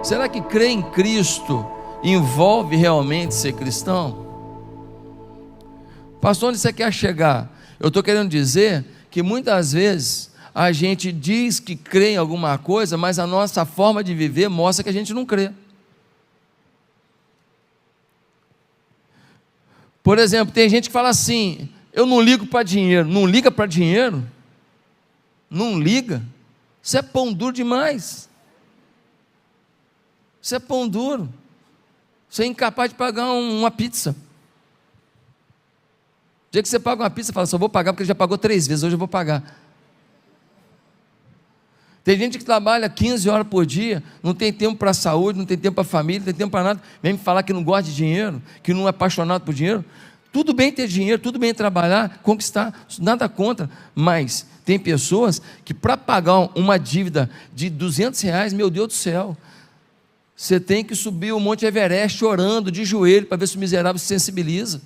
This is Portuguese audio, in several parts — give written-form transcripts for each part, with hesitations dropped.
Será que crer em Cristo envolve realmente ser cristão? Pastor, onde você quer chegar? Eu estou querendo dizer que muitas vezes a gente diz que crê em alguma coisa, mas a nossa forma de viver mostra que a gente não crê. Por exemplo, tem gente que fala assim: eu não ligo para dinheiro. Não liga para dinheiro? Não liga? Isso é pão duro demais. Isso é pão duro. Você é incapaz de pagar uma pizza. O dia que você paga uma pizza, você fala: só vou pagar porque ele já pagou 3 vezes, hoje eu vou pagar. Tem gente que trabalha 15 horas por dia, não tem tempo para a saúde, não tem tempo para a família, não tem tempo para nada, vem me falar que não gosta de dinheiro, que não é apaixonado por dinheiro. Tudo bem ter dinheiro, tudo bem trabalhar, conquistar, nada contra, mas tem pessoas que para pagar uma dívida de R$200, meu Deus do céu, você tem que subir o Monte Everest chorando de joelho para ver se o miserável se sensibiliza.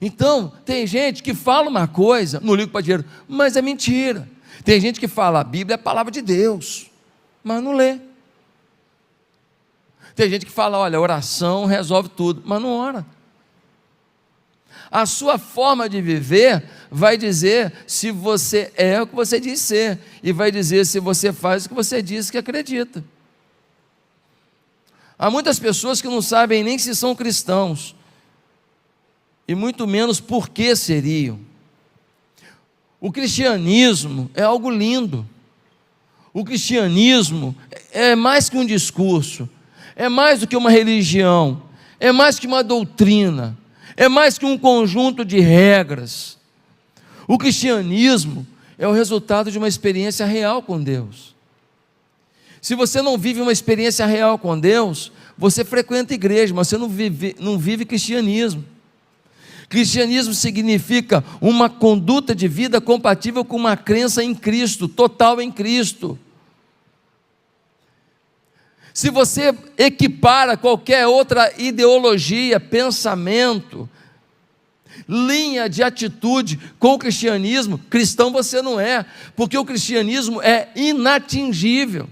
Então, tem gente que fala uma coisa, não ligo para dinheiro, mas é mentira. Tem gente que fala: a Bíblia é a palavra de Deus, mas não lê. Tem gente que fala: olha, oração resolve tudo, mas não ora. A sua forma de viver vai dizer se você é o que você diz ser, e vai dizer se você faz o que você diz que acredita. Há muitas pessoas que não sabem nem se são cristãos, e muito menos por que seriam. O cristianismo é algo lindo. O cristianismo é mais que um discurso, é mais do que uma religião, é mais que uma doutrina, é mais que um conjunto de regras. O cristianismo é o resultado de uma experiência real com Deus. Se você não vive uma experiência real com Deus, você frequenta a igreja, mas você não vive cristianismo. Cristianismo significa uma conduta de vida compatível com uma crença em Cristo, total em Cristo. Se você equipara qualquer outra ideologia, pensamento, linha de atitude com o cristianismo, cristão você não é, porque o cristianismo é inatingível.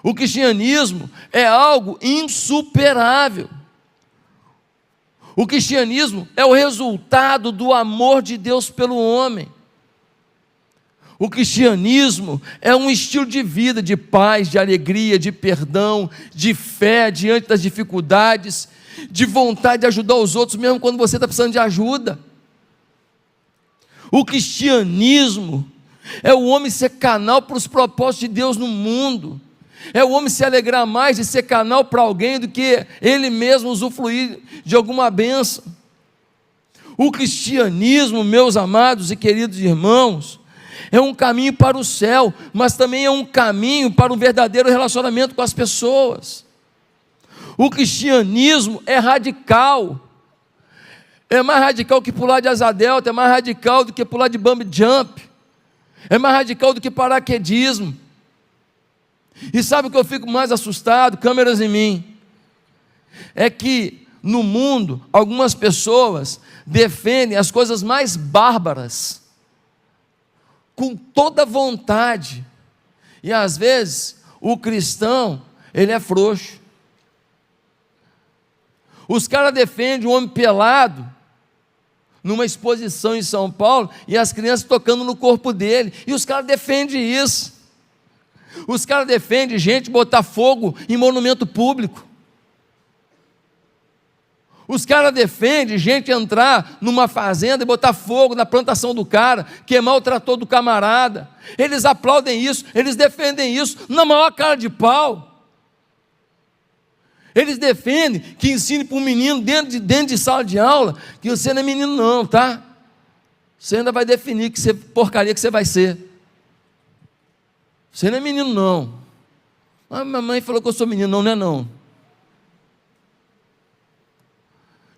O cristianismo é algo insuperável. O cristianismo é o resultado do amor de Deus pelo homem. O cristianismo é um estilo de vida, de paz, de alegria, de perdão, de fé diante das dificuldades, de vontade de ajudar os outros, mesmo quando você está precisando de ajuda. O cristianismo é o homem ser canal para os propósitos de Deus no mundo. É o homem se alegrar mais de ser canal para alguém do que ele mesmo usufruir de alguma bênção. O cristianismo, meus amados e queridos irmãos, é um caminho para o céu, mas também é um caminho para um verdadeiro relacionamento com as pessoas. O cristianismo é radical. É mais radical que pular de asa delta, é mais radical do que pular de bungee jump, é mais radical do que paraquedismo. E sabe o que eu fico mais assustado? Câmeras em mim. É que no mundo, algumas pessoas defendem as coisas mais bárbaras, com toda vontade. E às vezes, o cristão, ele é frouxo. Os caras defendem o homem pelado, numa exposição em São Paulo, e as crianças tocando no corpo dele. E os caras defendem isso. Os caras defendem gente botar fogo em monumento público. Os caras defendem gente entrar numa fazenda e botar fogo na plantação do cara, queimar o trator do camarada. Eles aplaudem isso, eles defendem isso na maior cara de pau. Eles defendem que ensine para um menino dentro de sala de aula que você não é menino não, tá? Você ainda vai definir que porcaria que você vai ser. Você não é menino não. Ah, minha mãe falou que eu sou menino. Não, não é não.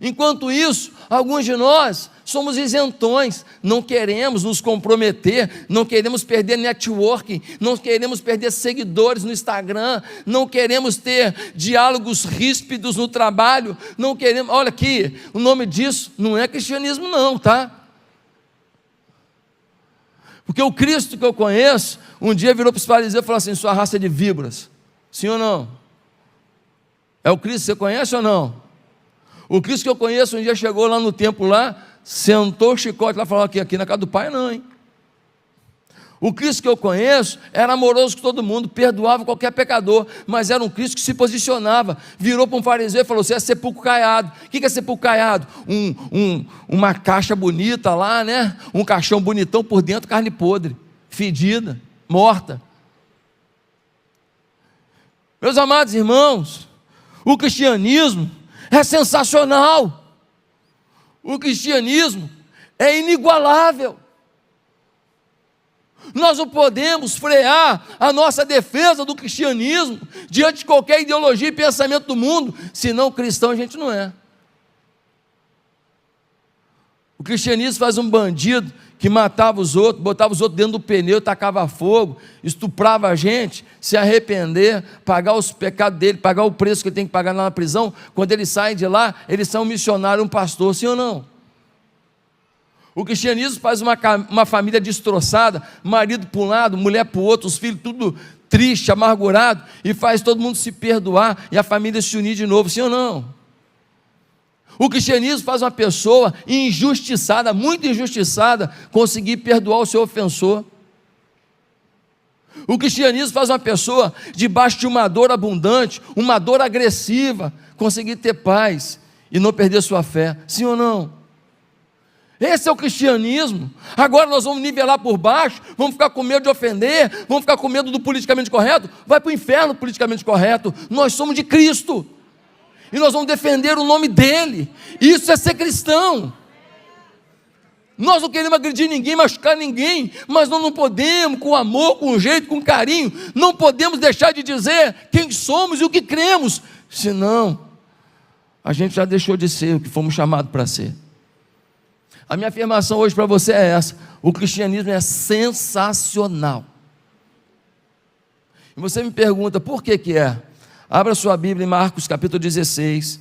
Enquanto isso, alguns de nós somos isentões, não queremos nos comprometer, não queremos perder networking, não queremos perder seguidores no Instagram, não queremos ter diálogos ríspidos no trabalho, não queremos, olha aqui, o nome disso não é cristianismo não, tá? Porque o Cristo que eu conheço, um dia virou para os fariseus e falou assim: sua raça é de víboras, sim ou não? É o Cristo que você conhece ou não? O Cristo que eu conheço um dia chegou lá no templo lá, sentou o chicote lá e falou: aqui na casa do Pai não, hein? O Cristo que eu conheço era amoroso com todo mundo, perdoava qualquer pecador, mas era um Cristo que se posicionava, virou para um fariseu e falou: você é sepulcro caiado. O que é sepulcro caiado? Uma caixa bonita lá, né? Um caixão bonitão, por dentro carne podre, fedida, morta. Meus amados irmãos, o cristianismo é sensacional, o cristianismo é inigualável. Nós não podemos frear a nossa defesa do cristianismo diante de qualquer ideologia e pensamento do mundo, senão cristão a gente não é. O cristianismo faz um bandido que matava os outros, botava os outros dentro do pneu, tacava fogo, estuprava a gente, se arrepender, pagar os pecados dele, pagar o preço que ele tem que pagar lá na prisão. Quando ele sai de lá, ele sai um missionário, um pastor, sim ou não? O cristianismo faz uma família destroçada, marido para um lado, mulher para o outro, os filhos tudo triste, amargurado, e faz todo mundo se perdoar e a família se unir de novo, sim ou não? O cristianismo faz uma pessoa injustiçada, muito injustiçada, conseguir perdoar o seu ofensor. O cristianismo faz uma pessoa debaixo de uma dor abundante, uma dor agressiva, conseguir ter paz e não perder sua fé, sim ou não? Esse é o cristianismo. Agora nós vamos nivelar por baixo, vamos ficar com medo de ofender, vamos ficar com medo do politicamente correto, vai para o inferno politicamente correto. Nós somos de Cristo, e nós vamos defender o nome dEle. Isso é ser cristão. Nós não queremos agredir ninguém, machucar ninguém, mas nós não podemos, com amor, com jeito, com carinho, não podemos deixar de dizer quem somos e o que cremos, senão a gente já deixou de ser o que fomos chamados para ser. A minha afirmação hoje para você é essa: o cristianismo é sensacional. E você me pergunta, por que que é? Abra sua Bíblia em Marcos capítulo 16,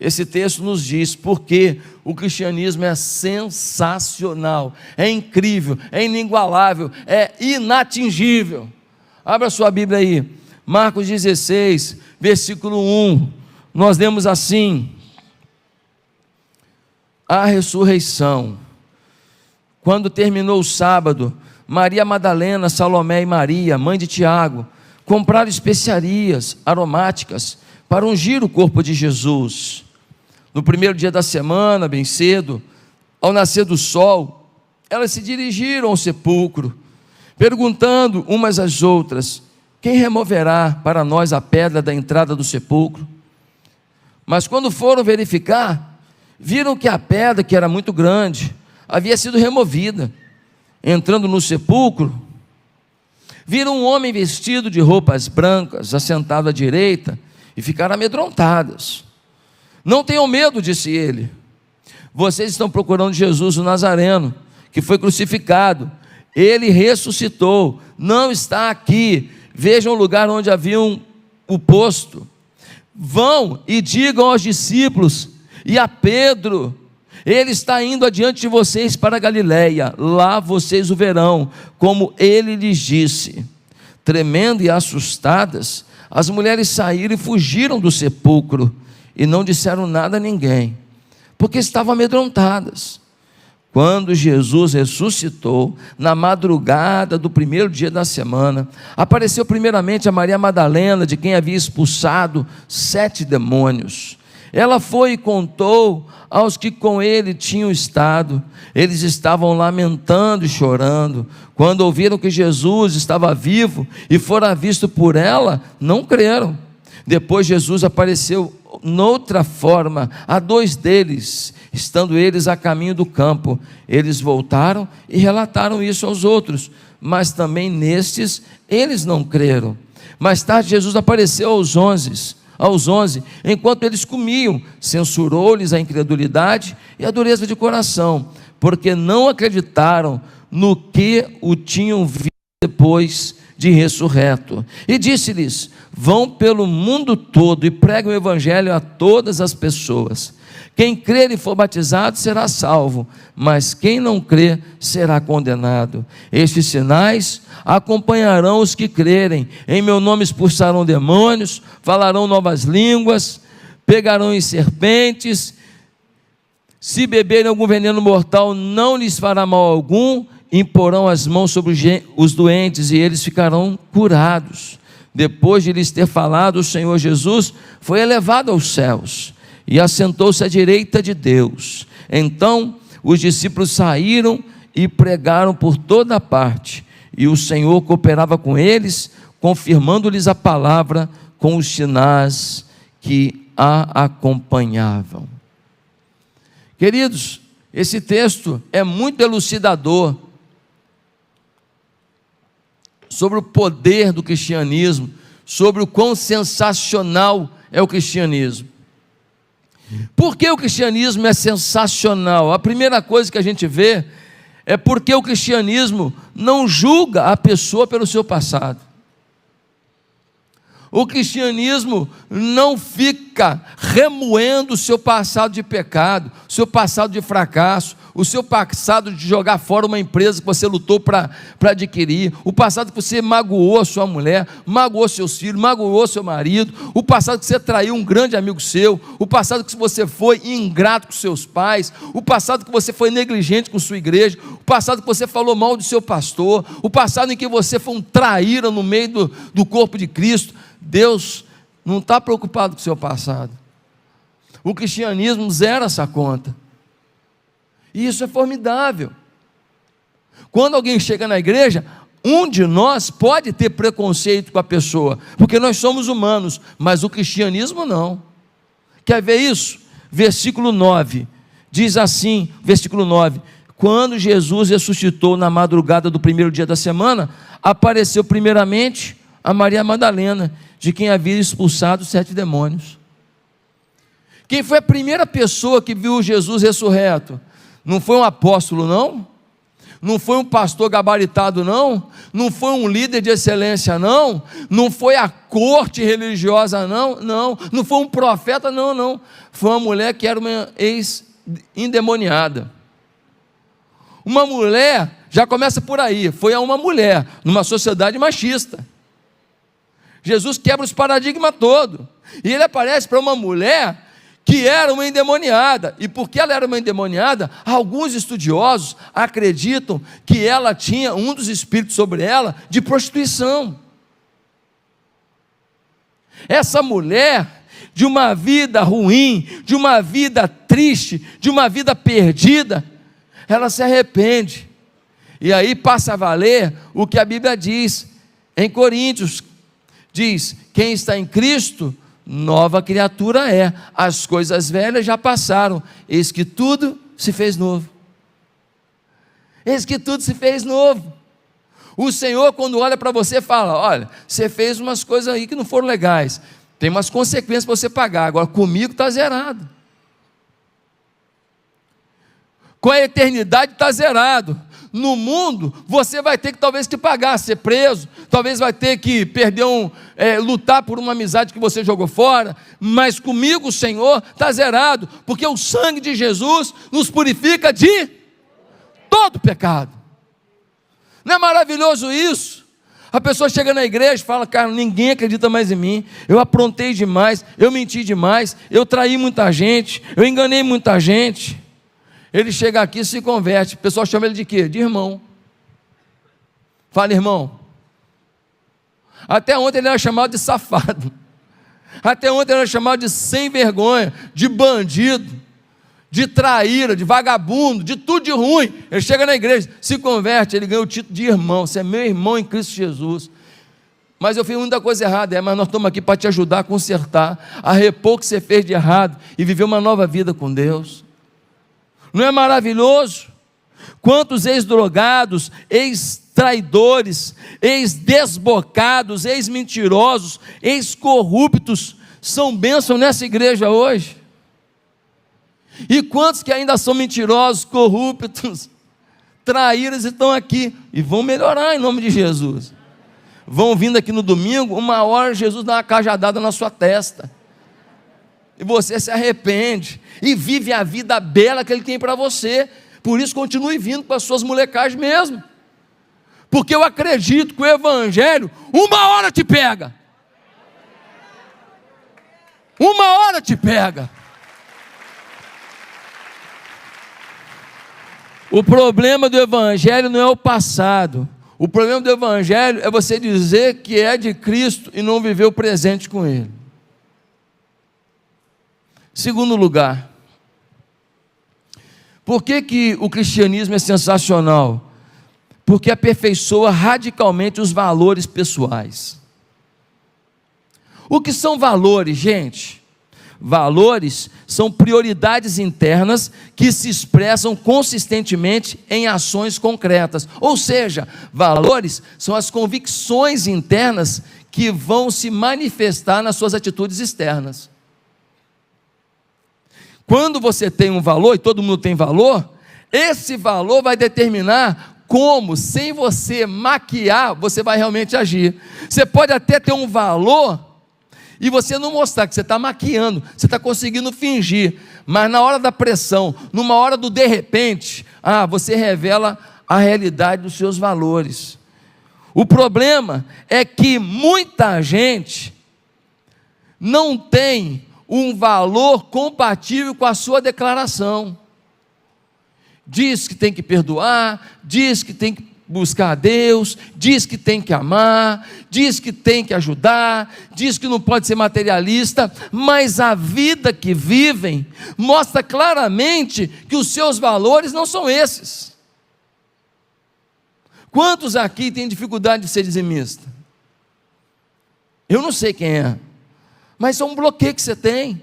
esse texto nos diz porque o cristianismo é sensacional, é incrível, é inigualável, é inatingível. Abra sua Bíblia aí, Marcos 16, versículo 1, nós lemos assim: a ressurreição. Quando terminou o sábado, Maria Madalena, Salomé e Maria, mãe de Tiago, compraram especiarias aromáticas para ungir o corpo de Jesus. No primeiro dia da semana, bem cedo, ao nascer do sol, elas se dirigiram ao sepulcro, perguntando umas às outras: quem removerá para nós a pedra da entrada do sepulcro? Mas quando foram verificar, viram que a pedra, que era muito grande, havia sido removida. Entrando no sepulcro, viram um homem vestido de roupas brancas, assentado à direita, e ficaram amedrontadas. Não tenham medo, disse ele. Vocês estão procurando Jesus o Nazareno, que foi crucificado. Ele ressuscitou, não está aqui. Vejam o lugar onde haviam o posto. Vão e digam aos discípulos e a Pedro: ele está indo adiante de vocês para a Galileia, lá vocês o verão, como ele lhes disse. Tremendo e assustadas, as mulheres saíram e fugiram do sepulcro, e não disseram nada a ninguém, porque estavam amedrontadas. Quando Jesus ressuscitou, na madrugada do primeiro dia da semana, apareceu primeiramente a Maria Madalena, de quem havia expulsado 7 demônios. Ela foi e contou aos que com ele tinham estado. Eles estavam lamentando e chorando. Quando ouviram que Jesus estava vivo e fora visto por ela, não creram. Depois Jesus apareceu noutra forma a 2 deles, estando eles a caminho do campo. Eles voltaram e relataram isso aos outros, mas também nestes eles não creram. Mais tarde Jesus apareceu aos 11, enquanto eles comiam, censurou-lhes a incredulidade e a dureza de coração, porque não acreditaram no que o tinham visto depois de ressurreto. E disse-lhes: vão pelo mundo todo e preguem o evangelho a todas as pessoas. Quem crer e for batizado será salvo, mas quem não crer será condenado. Estes sinais acompanharão os que crerem. Em meu nome expulsarão demônios, falarão novas línguas, pegarão em serpentes. Se beberem algum veneno mortal, não lhes fará mal algum. Imporão as mãos sobre os doentes e eles ficarão curados. Depois de lhes ter falado, o Senhor Jesus foi elevado aos céus e assentou-se à direita de Deus. Então os discípulos saíram e pregaram por toda parte, e o Senhor cooperava com eles, confirmando-lhes a palavra com os sinais que a acompanhavam. Queridos, esse texto é muito elucidador sobre o poder do cristianismo, sobre o quão sensacional é o cristianismo. Por que o cristianismo é sensacional? A primeira coisa que a gente vê é porque o cristianismo não julga a pessoa pelo seu passado. O cristianismo não fica remoendo o seu passado de pecado, o seu passado de fracasso, o seu passado de jogar fora uma empresa que você lutou para adquirir, o passado que você magoou a sua mulher, magoou seus filhos, magoou seu marido, o passado que você traiu um grande amigo seu, o passado que você foi ingrato com seus pais, o passado que você foi negligente com sua igreja, o passado que você falou mal do seu pastor, o passado em que você foi um traíra no meio do corpo de Cristo. Deus não está preocupado com o seu passado. O cristianismo zera essa conta. E isso é formidável. Quando alguém chega na igreja, um de nós pode ter preconceito com a pessoa, porque nós somos humanos, mas o cristianismo não. Quer ver isso? Versículo 9, diz assim, versículo 9: quando Jesus ressuscitou na madrugada do primeiro dia da semana, apareceu primeiramente a Maria Madalena, de quem havia expulsado 7 demônios. Quem foi a primeira pessoa que viu Jesus ressurreto? Não foi um apóstolo, não? Não foi um pastor gabaritado, não? Não foi um líder de excelência, não? Não foi a corte religiosa, não? Não foi um profeta, não. Foi uma mulher que era uma ex-endemoniada. Uma mulher, já começa por aí, foi a uma mulher, numa sociedade machista. Jesus quebra os paradigmas todo, e ele aparece para uma mulher que era uma endemoniada, e porque ela era uma endemoniada, alguns estudiosos acreditam que ela tinha um dos espíritos sobre ela de prostituição. Essa mulher, de uma vida ruim, de uma vida triste, de uma vida perdida, ela se arrepende, e aí passa a valer o que a Bíblia diz em Coríntios. Diz: quem está em Cristo, nova criatura é, as coisas velhas já passaram, eis que tudo se fez novo. Eis que tudo se fez novo. O Senhor, quando olha para você, fala: olha, você fez umas coisas aí que não foram legais, tem umas consequências para você pagar, agora comigo está zerado. Com a eternidade está zerado. No mundo, você vai ter que talvez que pagar, ser preso, talvez vai ter que perder lutar por uma amizade que você jogou fora, mas comigo o Senhor está zerado, porque o sangue de Jesus nos purifica de todo pecado. Não é maravilhoso isso? A pessoa chega na igreja e fala: cara, ninguém acredita mais em mim, eu aprontei demais, eu menti demais, eu traí muita gente, eu enganei muita gente. Ele chega aqui e se converte, o pessoal chama ele de quê? De irmão. Fala: irmão. Até ontem ele era chamado de safado, até ontem ele era chamado de sem vergonha, de bandido, de traíra, de vagabundo, de tudo de ruim. Ele chega na igreja, se converte, ele ganha o título de irmão. Você é meu irmão em Cristo Jesus. Mas eu fiz muita coisa errada, mas nós estamos aqui para te ajudar a consertar, a repor o que você fez de errado e viver uma nova vida com Deus. Não é maravilhoso? Quantos ex-drogados, ex-traidores, ex-desbocados, E quantos que ainda são mentirosos, corruptos, traíras, estão aqui e vão melhorar em nome de Jesus. Vão vindo aqui no domingo, uma hora Jesus dá uma cajadada na sua testa e você se arrepende e vive a vida bela que Ele tem para você. Por isso continue vindo com as suas molecagens mesmo, porque eu acredito que o Evangelho uma hora te pega. Uma hora te pega. O problema do Evangelho não é o passado. O problema do Evangelho é você dizer que é de Cristo e não viver o presente com Ele. Segundo lugar, por que o cristianismo é sensacional? Porque aperfeiçoa radicalmente os valores pessoais. O que são valores, gente? Valores são prioridades internas que se expressam consistentemente em ações concretas. Ou seja, valores são as convicções internas que vão se manifestar nas suas atitudes externas. Quando você tem um valor, e todo mundo tem valor, esse valor vai determinar como, sem você maquiar, você vai realmente agir. Você pode até ter um valor e você não mostrar que você está maquiando, você está conseguindo fingir, mas na hora da pressão, numa hora do de repente, você revela a realidade dos seus valores. O problema é que muita gente não tem um valor compatível com a sua declaração. Diz que tem que perdoar, diz que tem que buscar a Deus, diz que tem que amar, diz que tem que ajudar, diz que não pode ser materialista, mas a vida que vivem mostra claramente que os seus valores não são esses. Quantos aqui têm dificuldade de ser dizimista? Eu não sei quem é, mas é um bloqueio que você tem,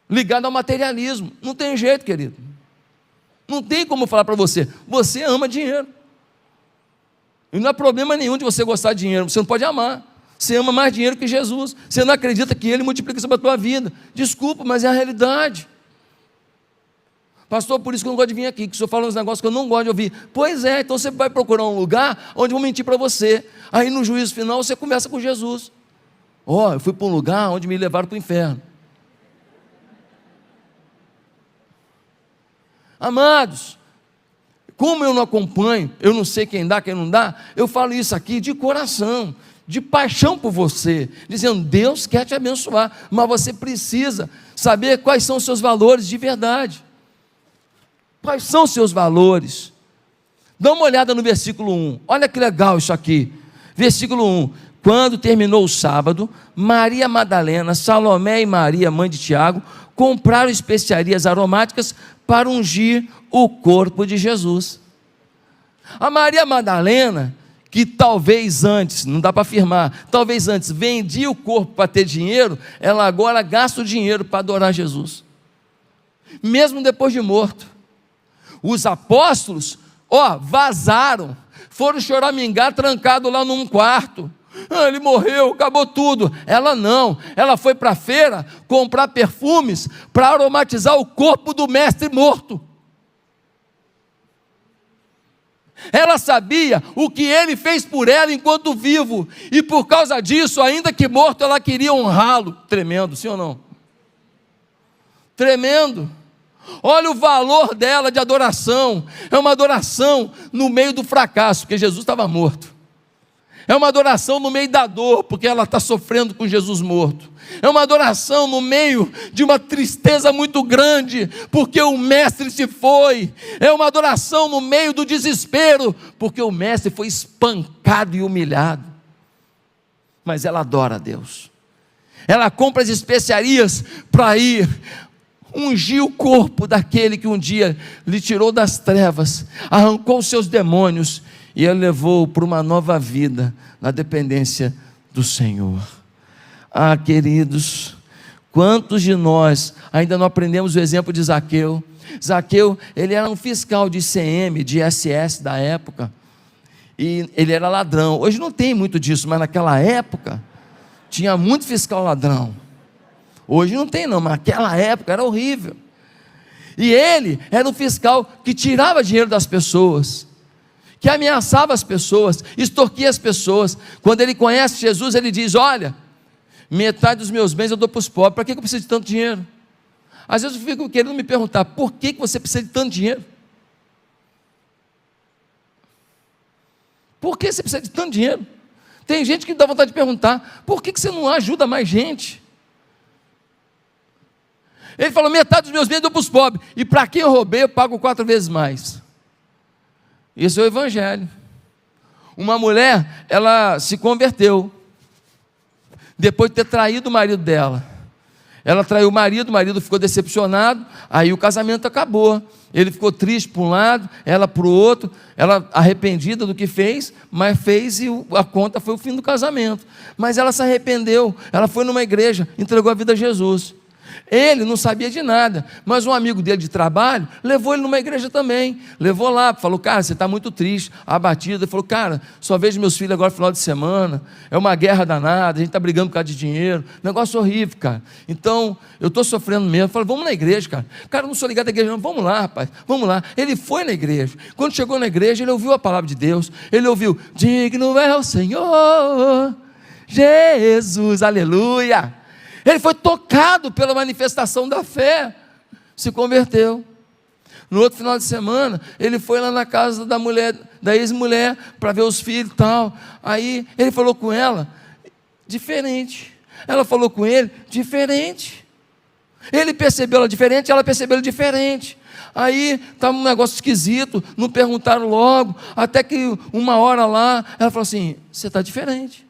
ligado ao materialismo. Não tem jeito, querido. Não tem como falar para você, você ama dinheiro. E não há problema nenhum de você gostar de dinheiro, você não pode amar. Você ama mais dinheiro que Jesus, você não acredita que Ele multiplica sobre a tua vida. Desculpa, mas é a realidade. Pastor, por isso que eu não gosto de vir aqui, que o senhor fala uns negócios que eu não gosto de ouvir. Pois é, então você vai procurar um lugar onde vão mentir para você. Aí no juízo final você conversa com Jesus. Eu fui para um lugar onde me levaram para o inferno. Amados, como eu não acompanho, eu não sei quem dá, quem não dá, eu falo isso aqui de coração, de paixão por você, dizendo, Deus quer te abençoar, mas você precisa saber quais são os seus valores de verdade. Quais são os seus valores? Dá uma olhada no versículo 1, olha que legal isso aqui, versículo 1, quando terminou o sábado, Maria Madalena, Salomé e Maria, mãe de Tiago, compraram especiarias aromáticas para ungir o corpo de Jesus. A Maria Madalena, que talvez antes, não dá para afirmar, talvez antes vendia o corpo para ter dinheiro, ela agora gasta o dinheiro para adorar Jesus, mesmo depois de morto. Os apóstolos, vazaram, foram choramingar trancado lá num quarto. Ele morreu, acabou tudo. Ela não, ela foi para a feira comprar perfumes para aromatizar o corpo do mestre morto. Ela sabia o que ele fez por ela enquanto vivo, e por causa disso, ainda que morto, ela queria honrá-lo. Tremendo, sim ou não? Tremendo. Olha o valor dela de adoração. É uma adoração no meio do fracasso, porque Jesus estava morto. É uma adoração no meio da dor, porque ela está sofrendo com Jesus morto. É uma adoração no meio de uma tristeza muito grande, porque o mestre se foi. É uma adoração no meio do desespero, porque o mestre foi espancado e humilhado. Mas ela adora a Deus. Ela compra as especiarias para ir ungir o corpo daquele que um dia lhe tirou das trevas, arrancou os seus demônios e a levou para uma nova vida na dependência do Senhor. Queridos, quantos de nós ainda não aprendemos o exemplo de Zaqueu? Zaqueu, ele era um fiscal de ICM, de ISS da época, e ele era ladrão. Hoje não tem muito disso, mas naquela época tinha muito fiscal ladrão. Hoje não tem não, mas naquela época era horrível. E ele era um fiscal que tirava dinheiro das pessoas, que ameaçava as pessoas, extorquia as pessoas. Quando ele conhece Jesus, ele diz: olha, metade dos meus bens eu dou para os pobres. Para que eu preciso de tanto dinheiro? Às vezes eu fico querendo me perguntar: por que você precisa de tanto dinheiro? Por que você precisa de tanto dinheiro? Tem gente que dá vontade de perguntar: por que você não ajuda mais gente? Ele falou: metade dos meus bens eu dou para os pobres, e para quem eu roubei eu pago 4 vezes mais. Isso é o evangelho. Uma mulher, ela se converteu depois de ter traído o marido dela. Ela traiu o marido ficou decepcionado, aí o casamento acabou. Ele ficou triste por um lado, ela para o outro, ela arrependida do que fez, mas fez e a conta foi o fim do casamento. Mas ela se arrependeu, ela foi numa igreja, entregou a vida a Jesus. Ele não sabia de nada, mas um amigo dele de trabalho levou ele numa igreja também, levou lá, falou: cara, você está muito triste, abatido. Ele falou: cara, só vejo meus filhos agora no final de semana, é uma guerra danada, a gente está brigando por causa de dinheiro, negócio horrível, cara, então eu estou sofrendo mesmo. Eu falei: vamos na igreja, cara. Cara, eu não sou ligado à igreja não. Vamos lá, rapaz, vamos lá. Ele foi na igreja. Quando chegou na igreja, ele ouviu a palavra de Deus, ele ouviu: digno é o Senhor Jesus, aleluia. Ele foi tocado pela manifestação da fé, se converteu. No outro final de semana, ele foi lá na casa da mulher, da ex-mulher, para ver os filhos e tal. Aí ele falou com ela, diferente. Ela falou com ele, diferente. Ele percebeu ela diferente, ela percebeu ele diferente. Aí estava um negócio esquisito, não perguntaram logo, até que uma hora lá, ela falou assim: você está diferente.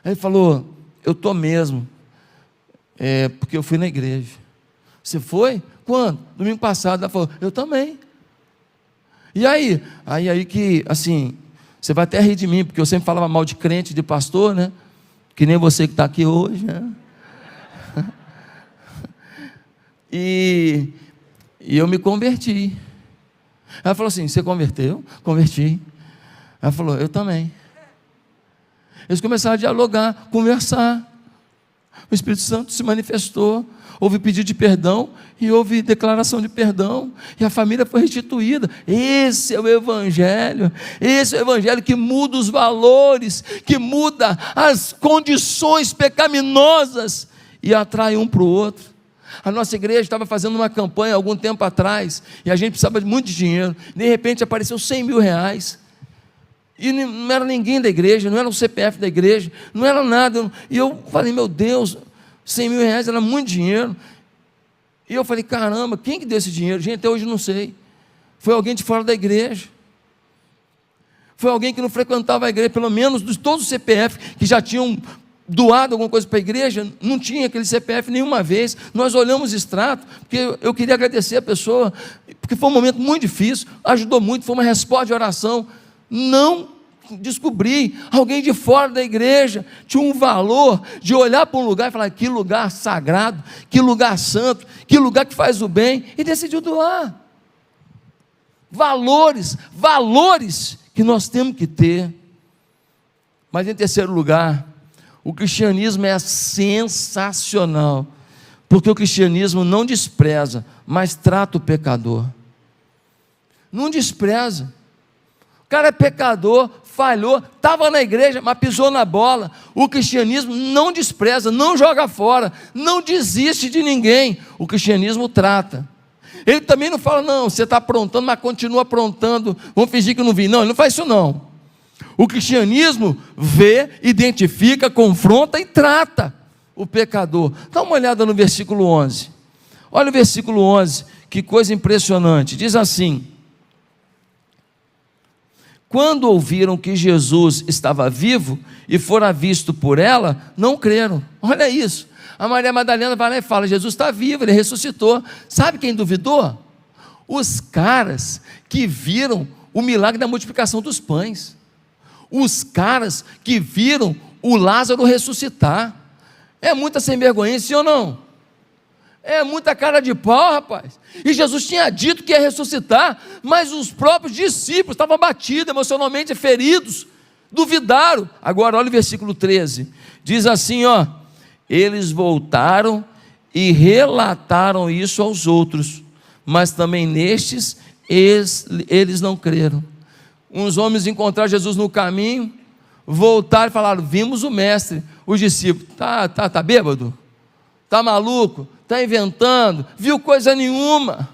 Aí ele falou: eu estou mesmo, porque eu fui na igreja. Você foi? Quando? Domingo passado. Ela falou: eu também. E aí? Aí que, assim, você vai até rir de mim, porque eu sempre falava mal de crente, de pastor, né? Que nem você que está aqui hoje, né? E eu me converti. Ela falou assim: você converteu? Converti. Ela falou: eu também. Eles começaram a dialogar, conversar. O Espírito Santo se manifestou, houve pedido de perdão e houve declaração de perdão, e a família foi restituída. Esse é o Evangelho, esse é o Evangelho que muda os valores, que muda as condições pecaminosas e atrai um para o outro. A nossa igreja estava fazendo uma campanha algum tempo atrás, e a gente precisava de muito dinheiro. De repente apareceu 100 mil reais. E não era ninguém da igreja, não era o CPF da igreja, não era nada. E eu falei: meu Deus, 100 mil reais era muito dinheiro. E eu falei: caramba, quem que deu esse dinheiro? Gente, até hoje não sei. Foi alguém de fora da igreja. Foi alguém que não frequentava a igreja, pelo menos de todos os CPF que já tinham doado alguma coisa para a igreja, não tinha aquele CPF nenhuma vez. Nós olhamos o extrato, porque eu queria agradecer a pessoa, porque foi um momento muito difícil, ajudou muito, foi uma resposta de oração. Não descobri, alguém de fora da igreja tinha um valor de olhar para um lugar e falar: que lugar sagrado, que lugar santo, que lugar que faz o bem, e decidiu doar. Valores que nós temos que ter. Mas em terceiro lugar, o cristianismo é sensacional, porque o cristianismo não despreza, mas trata o pecador. Não despreza. O cara é pecador, falhou, estava na igreja, mas pisou na bola. O cristianismo não despreza, não joga fora, não desiste de ninguém. O cristianismo trata. Ele também não fala: não, você está aprontando, mas continua aprontando, vamos fingir que não vi. Não, ele não faz isso não. O cristianismo vê, identifica, confronta e trata o pecador. Dá uma olhada no versículo 11. Olha o versículo 11, que coisa impressionante. Diz assim: quando ouviram que Jesus estava vivo e fora visto por ela, não creram. Olha isso. A Maria Madalena vai lá e fala: Jesus está vivo, ele ressuscitou. Sabe quem duvidou? Os caras que viram o milagre da multiplicação dos pães. Os caras que viram o Lázaro ressuscitar. É muita sem vergonha, sim ou não? É muita cara de pau, rapaz. E Jesus tinha dito que ia ressuscitar, mas os próprios discípulos estavam abatidos, emocionalmente feridos, duvidaram. Agora olha o versículo 13, diz assim: eles voltaram e relataram isso aos outros, mas também nestes eles não creram. Uns homens encontraram Jesus no caminho, voltaram e falaram: vimos o mestre. Os discípulos: tá bêbado? Tá maluco? Tá inventando? Viu coisa nenhuma.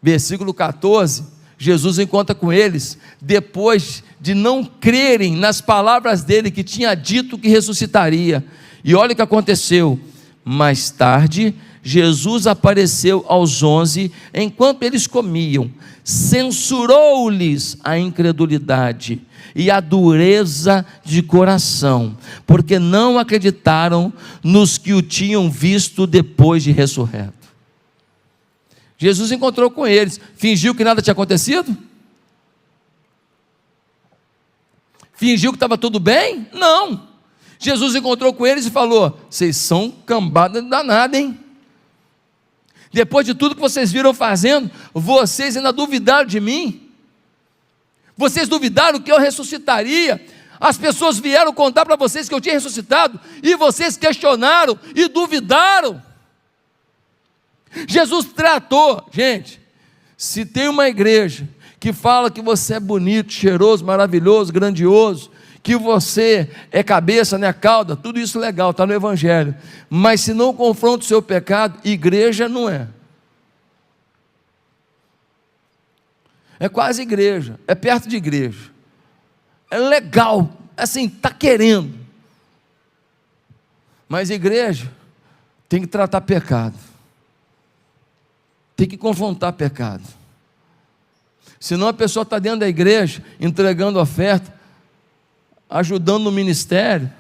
Versículo 14, Jesus encontra com eles, depois de não crerem nas palavras dele, que tinha dito que ressuscitaria. E olha o que aconteceu. Mais tarde, Jesus apareceu aos 11, enquanto eles comiam, censurou-lhes a incredulidade e a dureza de coração, porque não acreditaram nos que o tinham visto depois de ressurreto. Jesus encontrou com eles, fingiu que nada tinha acontecido? Fingiu que estava tudo bem? Não. Jesus encontrou com eles e falou: vocês são cambada danada, hein? Depois de tudo que vocês viram fazendo, vocês ainda duvidaram de mim? Vocês duvidaram que eu ressuscitaria? As pessoas vieram contar para vocês que eu tinha ressuscitado, e vocês questionaram e duvidaram. Jesus tratou, gente, se tem uma igreja que fala que você é bonito, cheiroso, maravilhoso, grandioso, que você é cabeça, não é cauda, tudo isso legal, está no Evangelho, mas se não confronta o seu pecado, igreja não é. É quase igreja, é perto de igreja, é legal, assim, está querendo, mas igreja tem que tratar pecado, tem que confrontar pecado, senão a pessoa está dentro da igreja, entregando oferta, ajudando no ministério,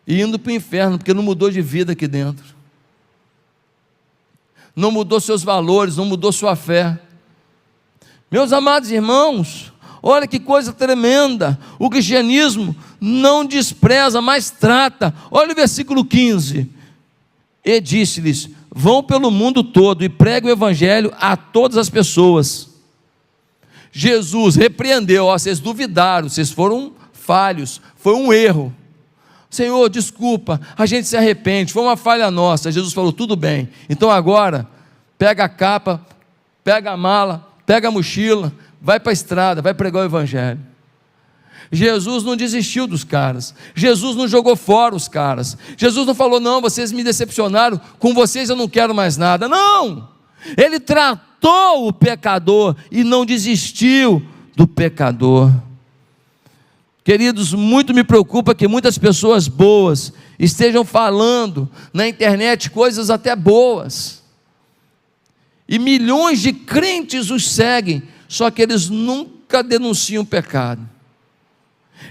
e indo para o inferno, porque não mudou de vida aqui dentro, não mudou seus valores, não mudou sua fé. Meus amados irmãos, olha que coisa tremenda, o cristianismo não despreza, mas trata. Olha o versículo 15, e disse-lhes: vão pelo mundo todo e preguem o evangelho a todas as pessoas. Jesus repreendeu: vocês duvidaram, vocês foram falhos, foi um erro, Senhor, desculpa, a gente se arrepende, foi uma falha nossa. Jesus falou: tudo bem, então agora pega a capa, pega a mala, pega a mochila, vai para a estrada, vai pregar o evangelho. Jesus não desistiu dos caras, Jesus não jogou fora os caras, Jesus não falou: não, vocês me decepcionaram, com vocês eu não quero mais nada. Não, ele tratou o pecador e não desistiu do pecador. Queridos, muito me preocupa que muitas pessoas boas estejam falando na internet coisas até boas, e milhões de crentes os seguem, só que eles nunca denunciam pecado,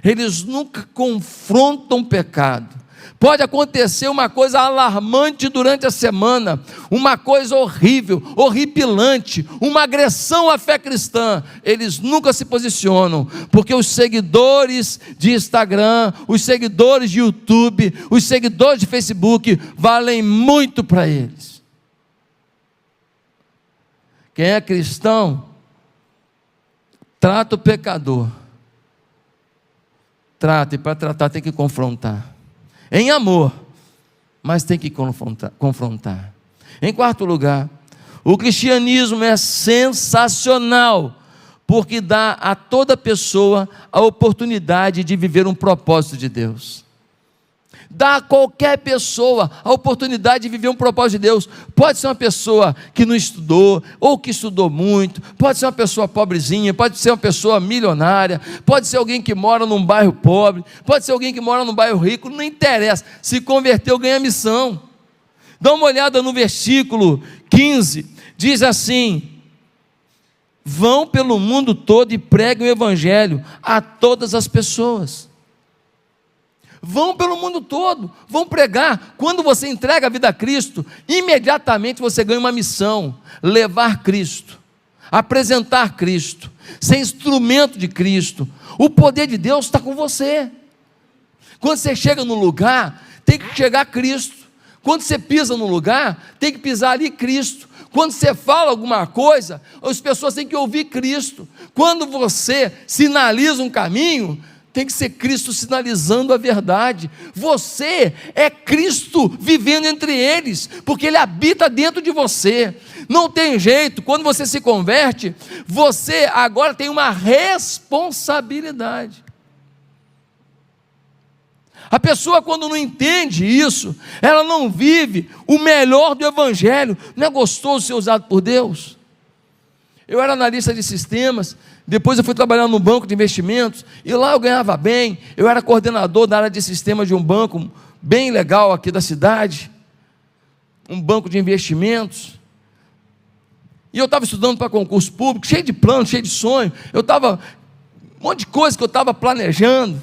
eles nunca confrontam o pecado. Pode acontecer uma coisa alarmante durante a semana, uma coisa horrível, horripilante, uma agressão à fé cristã, eles nunca se posicionam, porque os seguidores de Instagram, os seguidores de YouTube, os seguidores de Facebook valem muito para eles. Quem é cristão trata o pecador, trata, e para tratar tem que confrontar, em amor, mas tem que confrontar. Em quarto lugar, o cristianismo é sensacional, porque dá a toda pessoa a oportunidade de viver um propósito de Deus. Dá a qualquer pessoa a oportunidade de viver um propósito de Deus. Pode ser uma pessoa que não estudou, ou que estudou muito, pode ser uma pessoa pobrezinha, pode ser uma pessoa milionária, pode ser alguém que mora num bairro pobre, pode ser alguém que mora num bairro rico, não interessa, se converteu, ganha missão. Dá uma olhada no versículo 15, diz assim: vão pelo mundo todo e preguem o evangelho a todas as pessoas. Vão pelo mundo todo, vão pregar. Quando você entrega a vida a Cristo, imediatamente você ganha uma missão: levar Cristo, apresentar Cristo, ser instrumento de Cristo. O poder de Deus está com você. Quando você chega num lugar, tem que chegar Cristo. Quando você pisa num lugar, tem que pisar ali Cristo. Quando você fala alguma coisa, as pessoas têm que ouvir Cristo. Quando você sinaliza um caminho, tem que ser Cristo sinalizando a verdade. Você é Cristo vivendo entre eles, porque Ele habita dentro de você. Não tem jeito, quando você se converte, você agora tem uma responsabilidade. A pessoa, quando não entende isso, ela não vive o melhor do Evangelho. Não é gostoso ser usado por Deus? Eu era analista de sistemas, depois eu fui trabalhar no banco de investimentos, e lá eu ganhava bem. Eu era coordenador da área de sistemas de um banco bem legal aqui da cidade, um banco de investimentos, e eu estava estudando para concurso público, cheio de plano, cheio de sonho, um monte de coisa que eu estava planejando,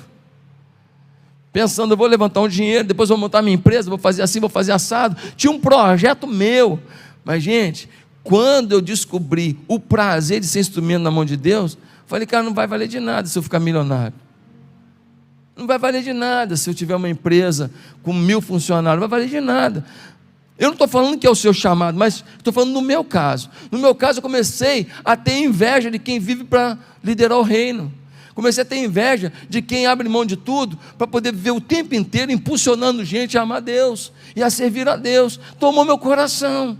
pensando, eu vou levantar um dinheiro, depois vou montar minha empresa, vou fazer assim, vou fazer assado. Tinha um projeto meu, mas gente, quando eu descobri o prazer de ser instrumento na mão de Deus, falei, cara, não vai valer de nada se eu ficar milionário, não vai valer de nada se eu tiver uma empresa com 1000 funcionários, não vai valer de nada. Eu não estou falando que é o seu chamado, mas estou falando no meu caso. No meu caso, eu comecei a ter inveja de quem vive para liderar o reino. Comecei a ter inveja de quem abre mão de tudo para poder viver o tempo inteiro impulsionando gente a amar Deus e a servir a Deus. Tomou meu coração.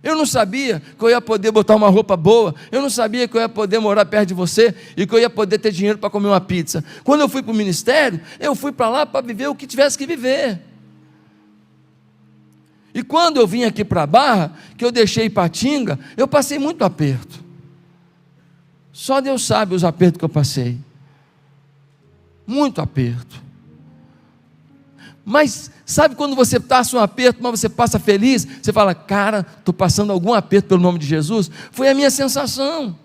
Eu não sabia que eu ia poder botar uma roupa boa, eu não sabia que eu ia poder morar perto de você e que eu ia poder ter dinheiro para comer uma pizza. Quando eu fui para o ministério, eu fui para lá para viver o que tivesse que viver. E quando eu vim aqui para a Barra, que eu deixei Ipatinga, eu passei muito aperto. Só Deus sabe os apertos que eu passei. Muito aperto. Mas sabe quando você passa um aperto, mas você passa feliz? Você fala, cara, estou passando algum aperto pelo nome de Jesus? Foi a minha sensação.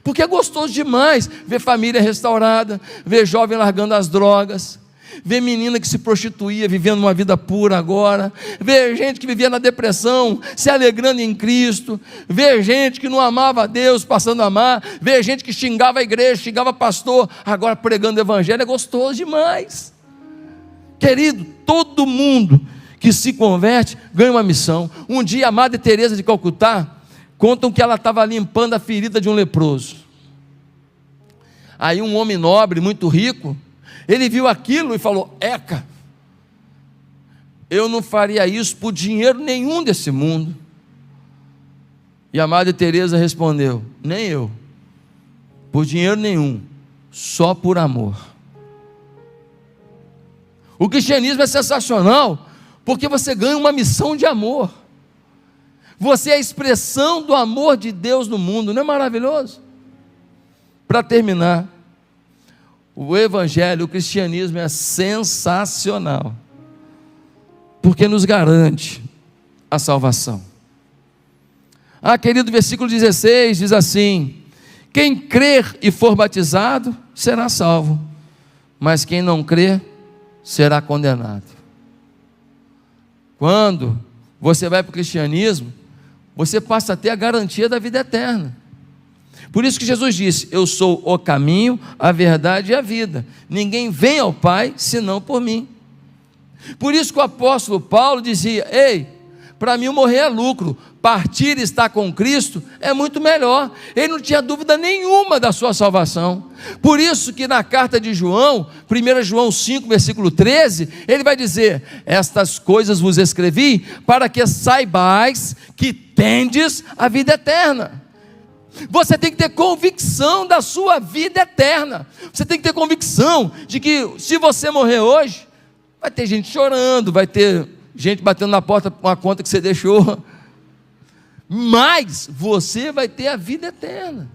Porque é gostoso demais ver família restaurada, ver jovem largando as drogas, ver menina que se prostituía, vivendo uma vida pura agora, ver gente que vivia na depressão, se alegrando em Cristo, ver gente que não amava a Deus, passando a amar, ver gente que xingava a igreja, xingava pastor, agora pregando o evangelho. É gostoso demais. Querido, todo mundo que se converte ganha uma missão. Um dia a Madre Teresa de Calcutá, contam que ela estava limpando a ferida de um leproso. Aí um homem nobre, muito rico, ele viu aquilo e falou, eca, eu não faria isso por dinheiro nenhum desse mundo. E a Madre Teresa respondeu, nem eu, por dinheiro nenhum, só por amor. O cristianismo é sensacional, porque você ganha uma missão de amor. Você é a expressão do amor de Deus no mundo, não é maravilhoso? Para terminar, o evangelho, o cristianismo é sensacional, porque nos garante a salvação. Querido, versículo 16 diz assim, quem crer e for batizado, será salvo, mas quem não crer, será condenado. Quando você vai para o cristianismo, você passa a ter a garantia da vida eterna. Por isso que Jesus disse, eu sou o caminho, a verdade e a vida, ninguém vem ao Pai, senão por mim. Por isso que o apóstolo Paulo dizia, ei, para mim morrer é lucro, partir e estar com Cristo é muito melhor. Ele não tinha dúvida nenhuma da sua salvação. Por isso que na carta de João, 1 João 5, versículo 13, ele vai dizer, estas coisas vos escrevi, para que saibais que tendes a vida eterna. Você tem que ter convicção da sua vida eterna. Você tem que ter convicção de que se você morrer hoje, vai ter gente chorando, vai ter gente batendo na porta com a conta que você deixou, mas você vai ter a vida eterna.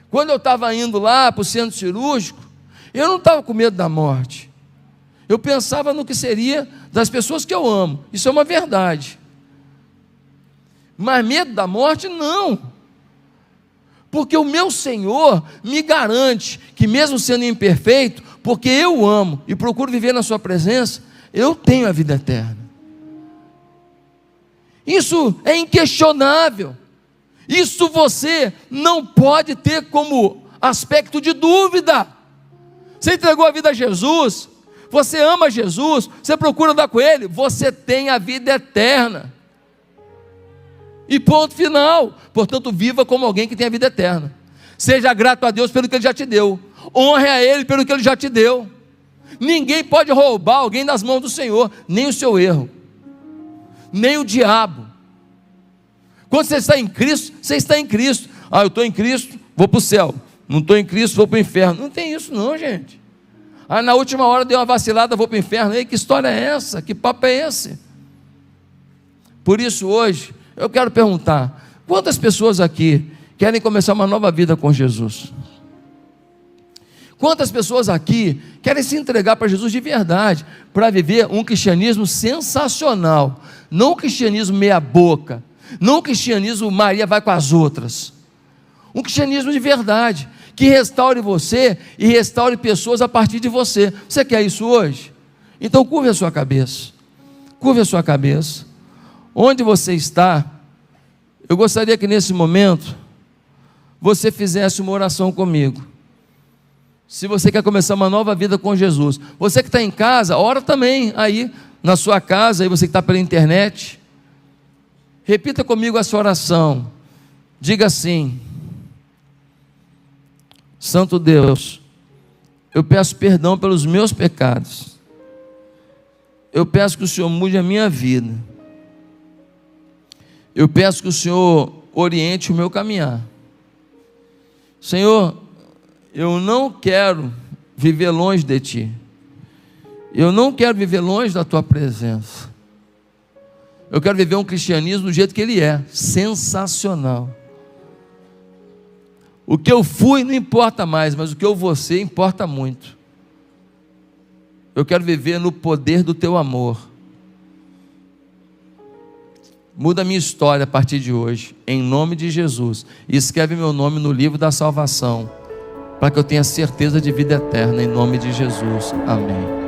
Quando eu estava indo lá para o centro cirúrgico, eu não estava com medo da morte, eu pensava no que seria das pessoas que eu amo, isso é uma verdade, mas medo da morte não, porque o meu Senhor me garante que mesmo sendo imperfeito, porque eu amo e procuro viver na sua presença, eu tenho a vida eterna. Isso é inquestionável, isso você não pode ter como aspecto de dúvida. Você entregou a vida a Jesus, você ama Jesus, você procura andar com Ele, você tem a vida eterna, e ponto final. Portanto, viva como alguém que tem a vida eterna. Seja grato a Deus pelo que Ele já te deu. Honre a Ele pelo que Ele já te deu. Ninguém pode roubar alguém das mãos do Senhor, nem o seu erro, nem o diabo. Quando você está em Cristo, você está em Cristo. Eu estou em Cristo, vou para o céu. Não estou em Cristo, vou para o inferno. Não tem isso não, gente. Na última hora deu uma vacilada, vou para o inferno. Ei, que história é essa? Que papo é esse? Por isso hoje, eu quero perguntar, quantas pessoas aqui querem começar uma nova vida com Jesus? Quantas pessoas aqui querem se entregar para Jesus de verdade, para viver um cristianismo sensacional, não um cristianismo meia boca, não um cristianismo Maria vai com as outras, um cristianismo de verdade, que restaure você e restaure pessoas a partir de você. Você quer isso hoje? Então curve a sua cabeça, curve a sua cabeça. Onde você está, eu gostaria que nesse momento você fizesse uma oração comigo. Se você quer começar uma nova vida com Jesus, você que está em casa, ora também aí na sua casa, aí você que está pela internet, repita comigo essa oração, diga assim: Santo Deus, eu peço perdão pelos meus pecados, eu peço que o Senhor mude a minha vida, eu peço que o Senhor oriente o meu caminhar. Senhor, eu não quero viver longe de Ti, eu não quero viver longe da Tua presença, eu quero viver um cristianismo do jeito que ele é, sensacional. O que eu fui não importa mais, mas o que eu vou ser importa muito. Eu quero viver no poder do Teu amor. Muda a minha história a partir de hoje, em nome de Jesus, e escreve meu nome no livro da salvação, para que eu tenha certeza de vida eterna, em nome de Jesus, amém.